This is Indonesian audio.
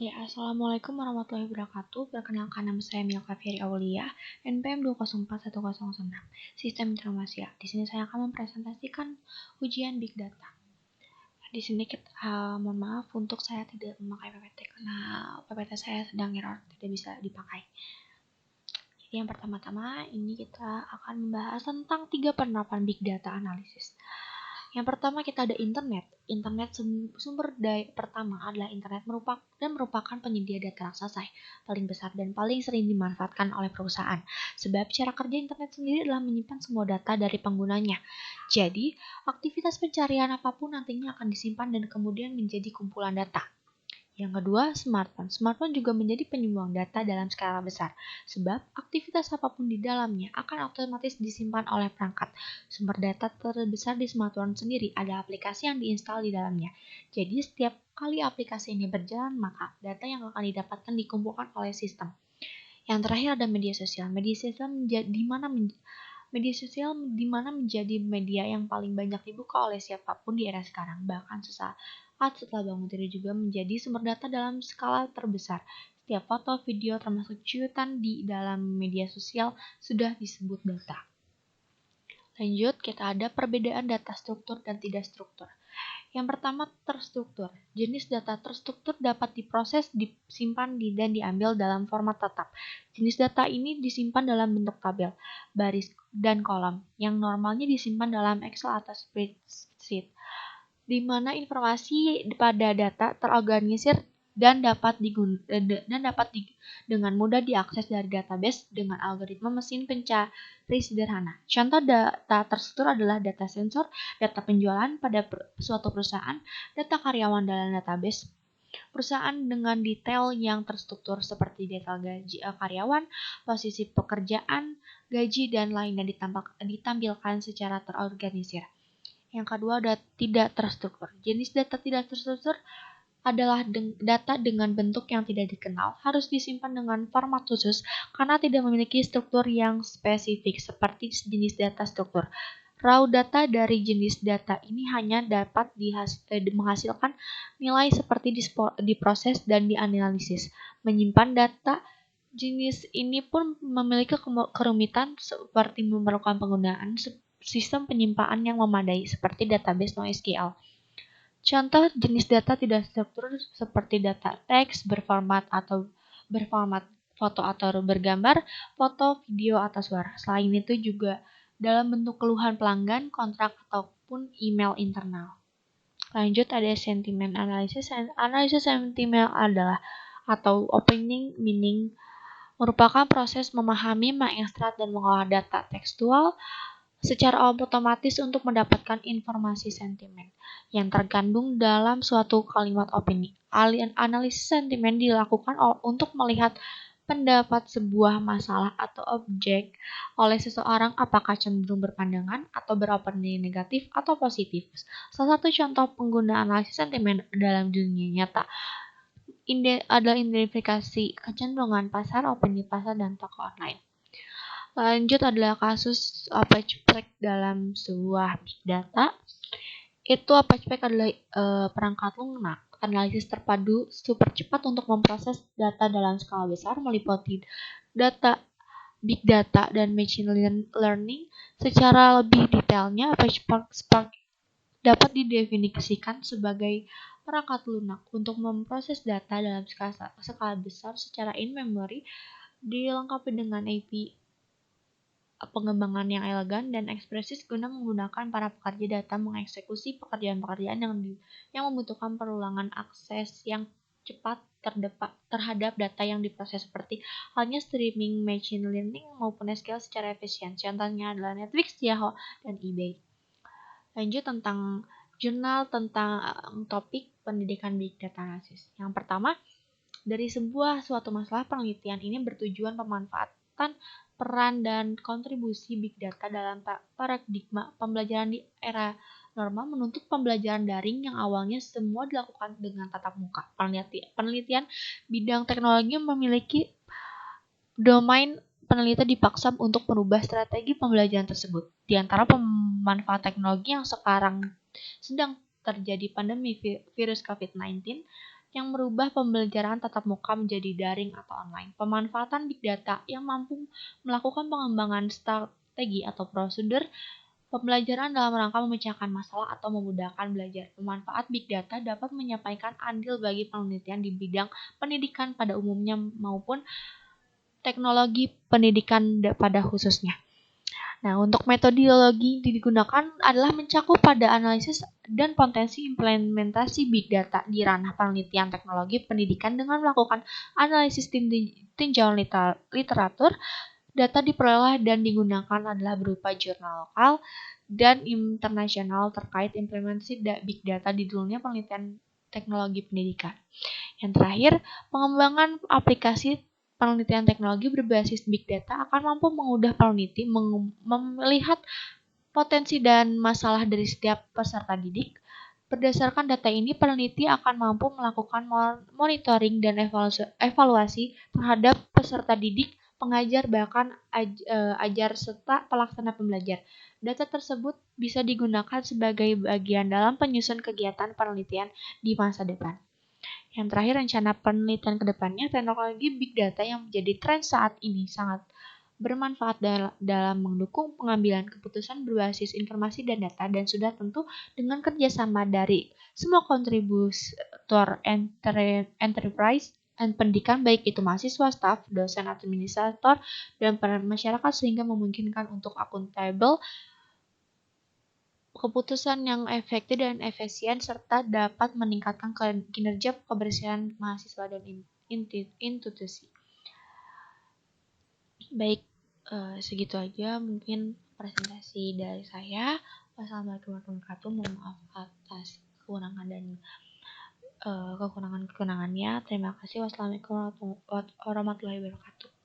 Ya, Assalamualaikum warahmatullahi wabarakatuh. Perkenalkan nama saya Milka Firi Aulia, NPM 2041006, Sistem Informasi. Di sini saya akan mempresentasikan ujian Big Data. Di sini mohon maaf untuk saya tidak memakai PPT karena PPT saya sedang error, tidak bisa dipakai. Jadi yang pertama-tama ini kita akan membahas tentang 3 penerapan Big Data Analysis. Yang pertama kita ada internet. Internet sumber daya pertama adalah internet merupakan penyedia data raksasa paling besar dan paling sering dimanfaatkan oleh perusahaan. Sebab cara kerja internet sendiri adalah menyimpan semua data dari penggunanya. Jadi, aktivitas pencarian apapun nantinya akan disimpan dan kemudian menjadi kumpulan data. Yang kedua, smartphone. Smartphone juga menjadi penyumbang data dalam skala besar, sebab aktivitas apapun di dalamnya akan otomatis disimpan oleh perangkat. Sumber data terbesar di smartphone sendiri ada aplikasi yang diinstal di dalamnya. Jadi, setiap kali aplikasi ini berjalan, maka data yang akan didapatkan dikumpulkan oleh sistem. Yang terakhir ada media sosial. Media sosial di mana menjadi media yang paling banyak dibuka oleh siapapun di era sekarang. Bahkan sesaat setelah bangun tidur juga menjadi sumber data dalam skala terbesar. Setiap foto, video, termasuk cuitan di dalam media sosial sudah disebut data. Lanjut, kita ada perbedaan data struktur dan tidak struktur. Yang pertama, terstruktur. Jenis data terstruktur dapat diproses, disimpan, dan diambil dalam format tetap. Jenis data ini disimpan dalam bentuk tabel, baris, dan kolom, yang normalnya disimpan dalam Excel atau spreadsheet, di mana informasi pada data terorganisir dan dapat dengan mudah diakses dari database dengan algoritma mesin pencari sederhana. Contoh data terstruktur adalah data sensor, data penjualan pada suatu perusahaan, data karyawan dalam database perusahaan dengan detail yang terstruktur seperti detail gaji karyawan, posisi pekerjaan, gaji, dan lainnya ditampilkan secara terorganisir. Yang kedua, tidak terstruktur. Jenis data tidak terstruktur adalah data dengan bentuk yang tidak dikenal, harus disimpan dengan format khusus karena tidak memiliki struktur yang spesifik seperti jenis data struktur. Raw data dari jenis data ini hanya dapat menghasilkan nilai seperti diproses dan dianalisis. Menyimpan data jenis ini pun memiliki kerumitan seperti memerlukan penggunaan sistem penyimpanan yang memadai seperti database NoSQL. Contoh jenis data tidak struktur seperti data teks berformat foto atau bergambar, foto, video, atau suara. Selain itu juga dalam bentuk keluhan pelanggan, kontrak, ataupun email internal. Lanjut ada sentiment analysis. Analisis sentimen adalah atau opening meaning merupakan proses memahami, mengekstrak, dan mengolah data tekstual secara otomatis untuk mendapatkan informasi sentimen yang terkandung dalam suatu kalimat opini. Analisis sentimen dilakukan untuk melihat pendapat sebuah masalah atau objek oleh seseorang apakah cenderung berpandangan atau beropini negatif atau positif. Salah satu contoh penggunaan analisis sentimen dalam dunia nyata adalah identifikasi kecenderungan pasar, opini pasar, dan toko online. Lanjut adalah kasus patchback dalam sebuah big data. Itu patchback adalah perangkat lunak analisis terpadu super cepat untuk memproses data dalam skala besar meliputi data big data dan machine learning. Secara lebih detailnya, patchback dapat didefinisikan sebagai perangkat lunak untuk memproses data dalam skala besar secara in-memory dilengkapi dengan API pengembangan yang elegan dan ekspresif guna menggunakan para pekerja data mengeksekusi pekerjaan-pekerjaan yang membutuhkan perulangan akses yang cepat terhadap data yang diproses seperti halnya streaming, machine learning maupun SQL secara efisien. Contohnya adalah Netflix, Yahoo, dan eBay. Lanjut tentang jurnal tentang topik pendidikan Big Data Analysis. Yang pertama, dari suatu masalah penelitian ini bertujuan pemanfaatan peran dan kontribusi Big Data dalam paradigma pembelajaran di era normal menuntut pembelajaran daring yang awalnya semua dilakukan dengan tatap muka. Penelitian bidang teknologi memiliki domain peneliti dipaksa untuk merubah strategi pembelajaran tersebut. Di antara pemanfaat teknologi yang sekarang sedang terjadi pandemi virus COVID-19 yang merubah pembelajaran tatap muka menjadi daring atau online. Pemanfaatan big data yang mampu melakukan pengembangan strategi atau prosedur pembelajaran dalam rangka memecahkan masalah atau memudahkan belajar. Pemanfaat big data dapat menyampaikan andil bagi penelitian di bidang pendidikan pada umumnya maupun teknologi pendidikan pada khususnya. Nah, untuk metodologi digunakan adalah mencakup pada analisis dan potensi implementasi big data di ranah penelitian teknologi pendidikan dengan melakukan analisis tinjauan literatur. Data diperoleh dan digunakan adalah berupa jurnal lokal dan internasional terkait implementasi big data di dunia penelitian teknologi pendidikan. Yang terakhir, pengembangan aplikasi penelitian teknologi berbasis big data akan mampu mengubah peneliti melihat potensi dan masalah dari setiap peserta didik. Berdasarkan data ini, peneliti akan mampu melakukan monitoring dan evaluasi terhadap peserta didik, pengajar, bahkan ajar serta pelaksana pembelajar. Data tersebut bisa digunakan sebagai bagian dalam penyusun kegiatan penelitian di masa depan. Yang terakhir, rencana penelitian ke depannya, teknologi big data yang menjadi tren saat ini sangat bermanfaat dalam mendukung pengambilan keputusan berbasis informasi dan data, dan sudah tentu dengan kerjasama dari semua kontributor enterprise dan pendidikan, baik itu mahasiswa, staf, dosen, administrator, dan masyarakat, sehingga memungkinkan untuk akuntabel keputusan yang efektif dan efisien serta dapat meningkatkan kinerja kebersihan mahasiswa dan institusi. Baik, segitu aja mungkin presentasi dari saya. Wassalamualaikum warahmatullahi wabarakatuh. Mohon maaf atas kekurangan dan kekurangannya. Terima kasih. Wassalamualaikum warahmatullahi wabarakatuh.